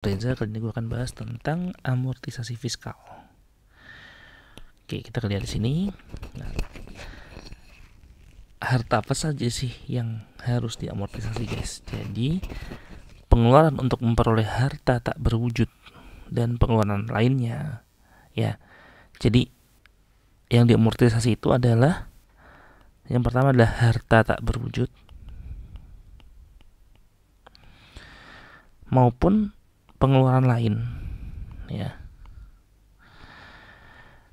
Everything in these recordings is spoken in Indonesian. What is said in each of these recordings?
Reza, kali ini gue akan bahas tentang amortisasi fiskal. Oke, kita lihat di sini. Nah, harta apa saja sih yang harus diamortisasi, guys? Jadi, pengeluaran untuk memperoleh harta tak berwujud dan pengeluaran lainnya, ya. Jadi, yang diamortisasi itu adalah yang pertama adalah harta tak berwujud maupun pengeluaran lain, ya.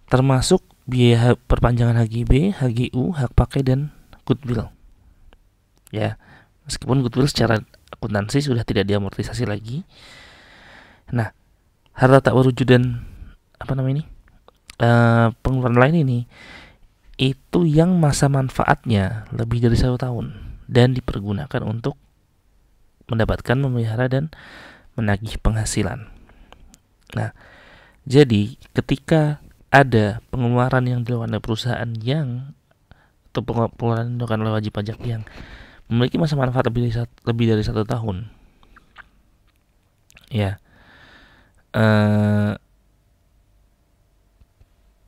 Termasuk biaya perpanjangan HGB, HGU, hak pakai dan goodwill. Ya, meskipun goodwill secara akuntansi sudah tidak diamortisasi lagi. Nah, harta tak berwujud dan pengeluaran lain ini itu yang masa manfaatnya lebih dari 1 tahun dan dipergunakan untuk mendapatkan, memelihara dan menagih penghasilan. Nah, jadi ketika ada pengeluaran yang dilakukan oleh perusahaan atau pengeluaran yang dilakukan oleh wajib pajak yang memiliki masa manfaat lebih dari 1 tahun, ya,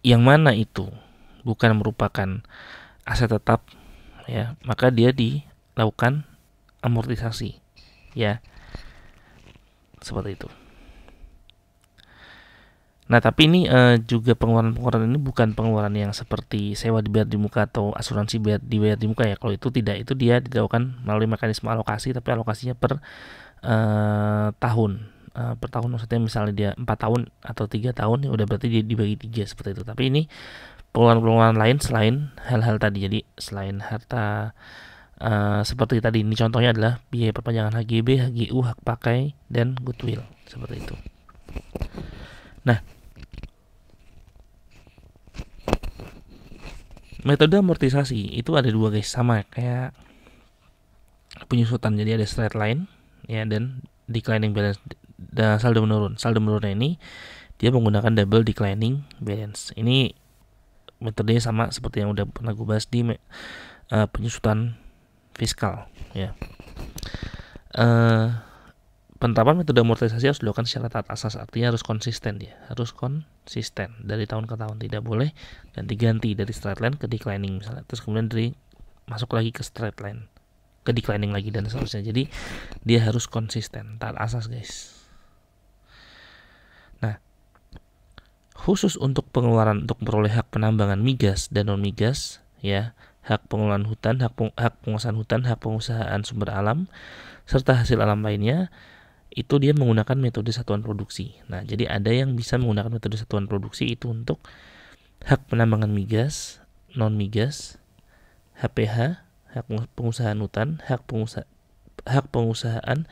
yang mana itu bukan merupakan aset tetap, ya, maka dia dilakukan amortisasi, ya, seperti itu. Nah, tapi ini juga pengeluaran ini bukan pengeluaran yang seperti sewa dibayar di muka atau asuransi dibayar di muka, ya. Kalau itu tidak, itu dia dilakukan melalui mekanisme alokasi, tapi alokasinya per tahun. Per tahun maksudnya misalnya dia 4 tahun atau 3 tahun, ya udah berarti dia dibagi 3 seperti itu. Tapi ini pengeluaran lain selain hal-hal tadi. Jadi selain harta seperti tadi, ini contohnya adalah biaya perpanjangan HGB, HGU, hak pakai dan goodwill, seperti itu. Nah, metode amortisasi itu ada dua, guys, sama kayak penyusutan. Jadi ada straight line, ya, dan declining balance, dan saldo menurun. Saldo menurunnya ini dia menggunakan double declining balance. Ini metodenya sama seperti yang udah pernah gue bahas di penyusutan fiskal, ya. Penerapan metode amortisasi harus dilakukan secara taat asas, artinya harus konsisten, ya, harus konsisten dari tahun ke tahun, tidak boleh ganti-ganti dari straight line ke declining misalnya, terus kemudian masuk lagi ke straight line ke declining lagi dan seterusnya. Jadi dia harus konsisten, taat asas, guys. Nah, khusus untuk pengeluaran untuk memperoleh hak penambangan migas dan non migas, ya, hak pengelolaan hutan, hak penguasaan hutan, hak pengusahaan sumber alam serta hasil alam lainnya, itu dia menggunakan metode satuan produksi. Nah, jadi ada yang bisa menggunakan metode satuan produksi itu untuk hak penambangan migas, non migas, HPH, hak pengusahaan hutan, hak pengusahaan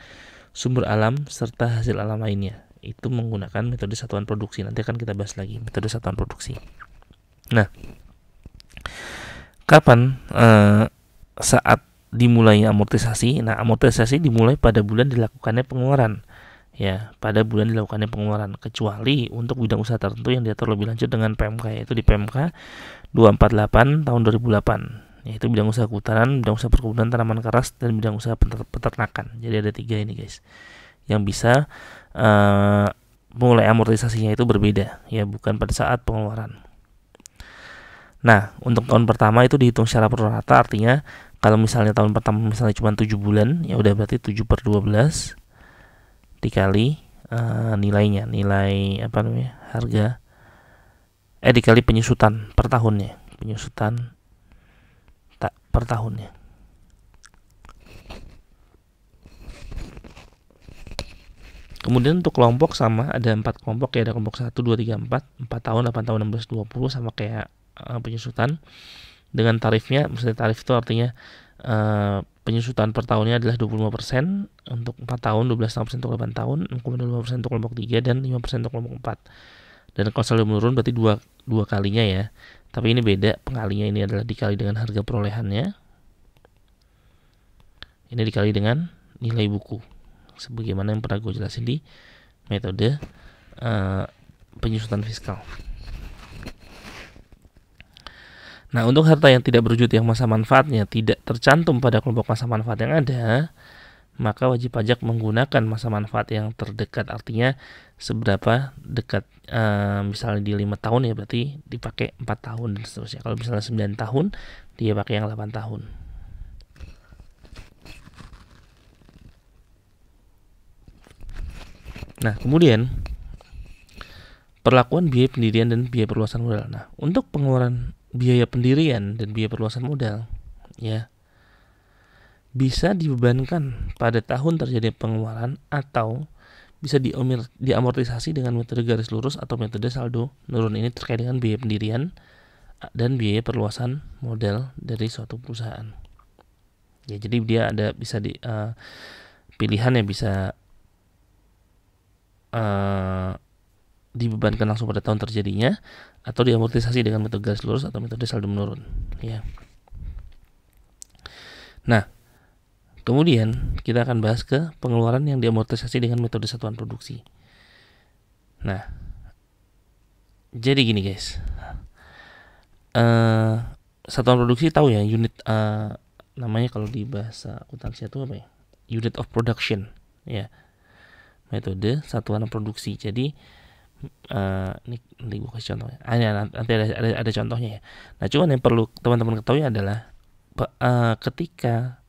sumber alam serta hasil alam lainnya. Itu menggunakan metode satuan produksi. Nanti akan kita bahas lagi metode satuan produksi. Nah, kapan saat dimulainya amortisasi? Nah, amortisasi dimulai pada bulan dilakukannya pengeluaran, ya, pada bulan dilakukannya pengeluaran, kecuali untuk bidang usaha tertentu yang diatur lebih lanjut dengan PMK, yaitu di PMK 248 tahun 2008, yaitu bidang usaha kehutanan, bidang usaha perkebunan tanaman keras, dan bidang usaha peternakan. Jadi ada 3 ini, guys, yang bisa mulai amortisasinya itu berbeda, ya, bukan pada saat pengeluaran. Nah, untuk tahun pertama itu dihitung secara pro rata, artinya kalau misalnya tahun pertama misalnya cuma 7 bulan, ya udah berarti 7/12 dikali nilainya, nilai harga, dikali penyusutan per tahunnya, penyusutan tak per tahunnya. Kemudian untuk kelompok sama, ada 4 kelompok, ya, ada kelompok 1, 2, 3, 4 tahun, 8 tahun, 16, 20, sama kayak penyusutan. Dengan tarifnya, maksudnya tarif itu artinya penyusutan per tahunnya adalah 25% untuk 4 tahun, 12% untuk 8 tahun, 6,25% untuk kelompok 3, dan 5% untuk kelompok 4. Dan kalau saldo menurun berarti dua kalinya, ya. Tapi ini beda, pengalinya ini adalah dikali dengan harga perolehannya. Ini dikali dengan nilai buku, sebagaimana yang pernah gue jelasin di metode penyusutan fiskal. Nah, untuk harta yang tidak berwujud yang masa manfaatnya tidak tercantum pada kelompok masa manfaat yang ada, maka wajib pajak menggunakan masa manfaat yang terdekat. Artinya seberapa dekat, misalnya di 5 tahun ya berarti dipakai 4 tahun dan seterusnya. Kalau misalnya 9 tahun dia pakai yang 8 tahun. Nah, kemudian perlakuan biaya pendirian dan biaya perluasan modal. Nah, untuk pengeluaran biaya pendirian dan biaya perluasan modal ya bisa dibebankan pada tahun terjadi pengeluaran atau bisa diamortisasi dengan metode garis lurus atau metode saldo nurun. Ini terkait dengan biaya pendirian dan biaya perluasan modal dari suatu perusahaan. Ya, jadi dia ada bisa di pilihan yang bisa dibebankan langsung pada tahun terjadinya atau diamortisasi dengan metode garis lurus atau metode saldo menurun. Ya. Nah, kemudian kita akan bahas ke pengeluaran yang diamortisasi dengan metode satuan produksi. Nah, jadi gini guys, satuan produksi tahu ya, unit namanya kalau di bahasa akuntansi itu apa ya? Unit of production, ya. Metode satuan produksi. Jadi ini gue kasih contohnya. Nanti ada contohnya ya. Nah, cuman yang perlu teman-teman ketahui adalah ketika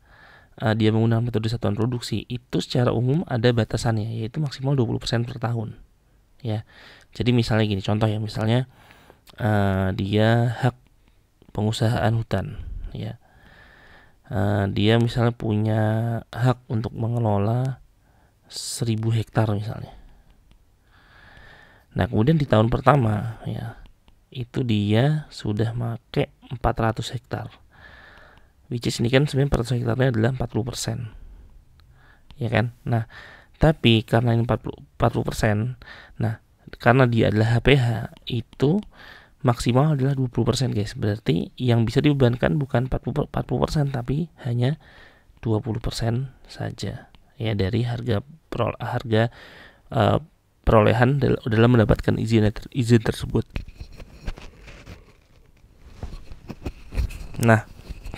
dia menggunakan metode satuan produksi itu secara umum ada batasannya, yaitu maksimal 20% per tahun. Ya. Jadi misalnya gini, contoh ya, misalnya dia hak pengusahaan hutan, ya. Dia misalnya punya hak untuk mengelola 1000 hektar misalnya. Nah, kemudian di tahun pertama ya itu dia sudah make 400 hektar. Which is ini kan sebenarnya 400 hektarnya adalah 40%. Ya kan? Nah, tapi karena ini 40%, nah, karena dia adalah HPH itu maksimal adalah 20% guys. Berarti yang bisa dibebankan bukan 40% tapi hanya 20% saja. Ya, dari harga perolehan dalam mendapatkan izin tersebut. Nah,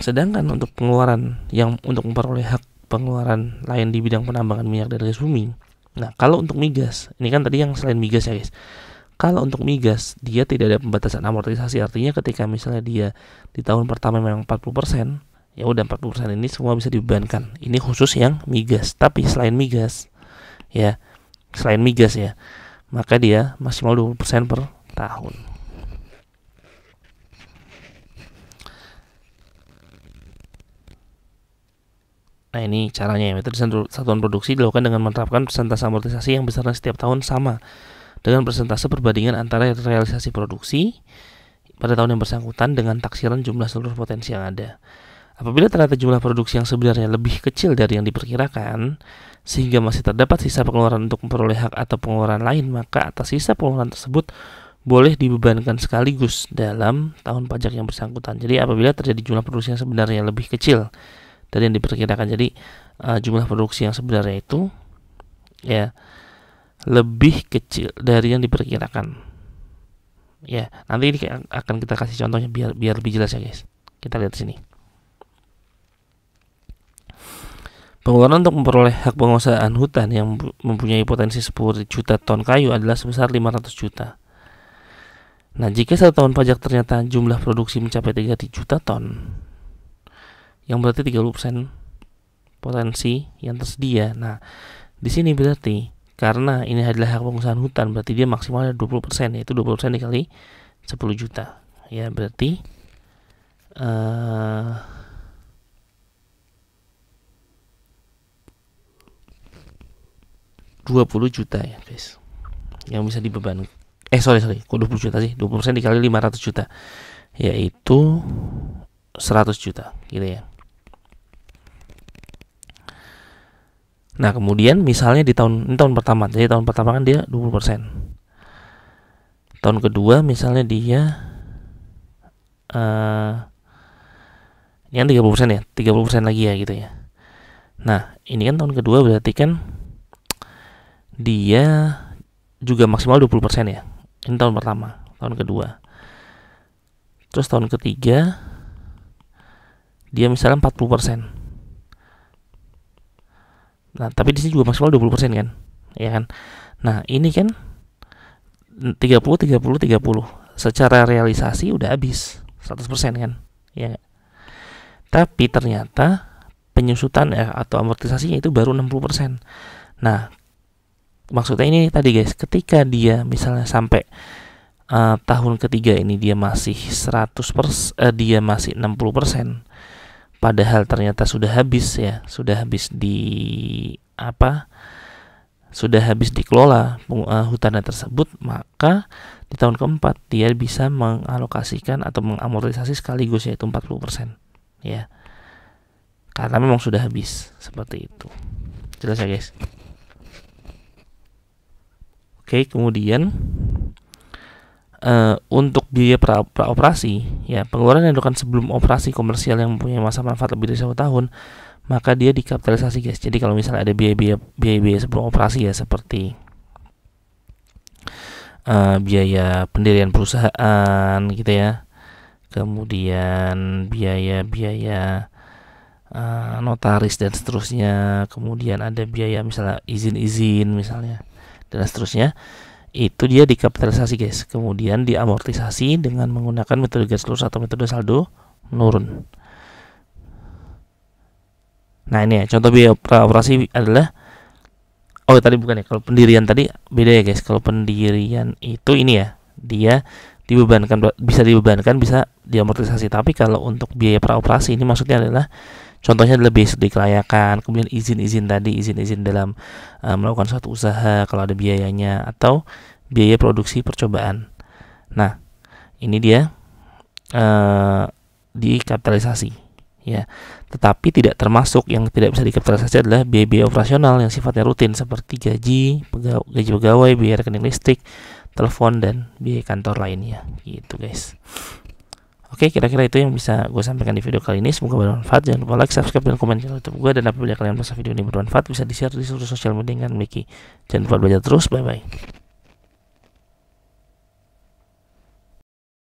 sedangkan untuk pengeluaran yang untuk memperoleh hak pengeluaran lain di bidang penambangan minyak dan gas bumi. Nah, kalau untuk migas, ini kan tadi yang selain migas ya guys. Kalau untuk migas, dia tidak ada pembatasan amortisasi. Artinya ketika misalnya dia di tahun pertama memang 40%, ya udah 40% ini semua bisa dibebankan. Ini khusus yang migas. Tapi selain migas ya, maka dia maksimal 20% per tahun. Nah, ini caranya ya. Metode satuan produksi dilakukan dengan menerapkan persentase amortisasi yang besarnya setiap tahun sama dengan persentase perbandingan antara realisasi produksi pada tahun yang bersangkutan dengan taksiran jumlah seluruh potensi yang ada. Apabila ternyata jumlah produksi yang sebenarnya lebih kecil dari yang diperkirakan, sehingga masih terdapat sisa pengeluaran untuk memperoleh hak atau pengeluaran lain, maka atas sisa pengeluaran tersebut boleh dibebankan sekaligus dalam tahun pajak yang bersangkutan. Jadi apabila terjadi jumlah produksi yang sebenarnya lebih kecil dari yang diperkirakan, jadi jumlah produksi yang sebenarnya itu ya lebih kecil dari yang diperkirakan. Ya, nanti ini akan kita kasih contohnya biar lebih jelas ya guys. Kita lihat sini. Pengeluaran untuk memperoleh hak penguasaan hutan yang mempunyai potensi 10 juta ton kayu adalah sebesar 500 juta. Nah, jika satu tahun pajak ternyata jumlah produksi mencapai 3 juta ton, yang berarti 30% potensi yang tersedia. Nah, di sini berarti karena ini adalah hak penguasaan hutan, berarti dia maksimalnya 20%, yaitu 20% dikali 10 juta. Ya, berarti 20 juta ya guys yang bisa dibeban. Kok 20 juta sih? 20% dikali 500 juta yaitu 100 juta gitu ya. Nah, kemudian misalnya di tahun pertama, jadi tahun pertama kan dia 20%. Tahun kedua misalnya dia ini kan 30% ya, 30% lagi ya gitu ya. Nah, ini kan tahun kedua berarti kan dia juga maksimal 20% ya. Ini tahun pertama, tahun kedua. Terus tahun ketiga dia misalnya 40%. Nah, tapi di sini juga maksimal 20% kan, ya kan. Nah, ini kan 30 30 30. Secara realisasi udah habis 100% kan, ya. Tapi ternyata penyusutan atau amortisasinya itu baru 60%. Nah, maksudnya ini tadi guys, ketika dia misalnya sampai tahun ketiga ini dia masih 100%, dia masih 60%, padahal ternyata sudah habis ya, sudah habis dikelola hutannya tersebut, maka di tahun keempat dia bisa mengalokasikan atau mengamortisasi sekaligus, yaitu 40%, ya, karena memang sudah habis. Seperti itu. Jelas ya guys? Oke, kemudian untuk biaya praoperasi, ya, pengeluaran yang dilakukan sebelum operasi komersial yang mempunyai masa manfaat lebih dari 1 tahun, maka dia dikapitalisasi guys. Jadi kalau misalnya ada biaya sebelum operasi ya, seperti biaya pendirian perusahaan gitu ya, kemudian biaya notaris dan seterusnya, kemudian ada biaya misalnya izin misalnya dan seterusnya, itu dia dikapitalisasi guys, kemudian diamortisasi dengan menggunakan metode garis lurus atau metode saldo menurun. Nah, ini ya contoh biaya praoperasi adalah, tadi bukan ya, kalau pendirian tadi beda ya guys. Kalau pendirian itu ini ya, dia bisa dibebankan, bisa diamortisasi. Tapi kalau untuk biaya praoperasi ini maksudnya adalah, contohnya adalah biaya studi kelayakan, kemudian izin dalam melakukan suatu usaha kalau ada biayanya, atau biaya produksi percobaan. Nah, ini dia dikapitalisasi, ya. Tetapi tidak termasuk, yang tidak bisa dikapitalisasi adalah biaya operasional yang sifatnya rutin, seperti gaji pegawai, biaya rekening listrik, telepon, dan biaya kantor lainnya, gitu guys. Oke, kira-kira itu yang bisa gue sampaikan di video kali ini. Semoga bermanfaat. Jangan lupa like, subscribe, dan komen channel YouTube gue. Dan apabila kalian merasa video ini bermanfaat, bisa di-share di seluruh sosial media yang kalian miliki. Jangan lupa belajar terus. Bye-bye.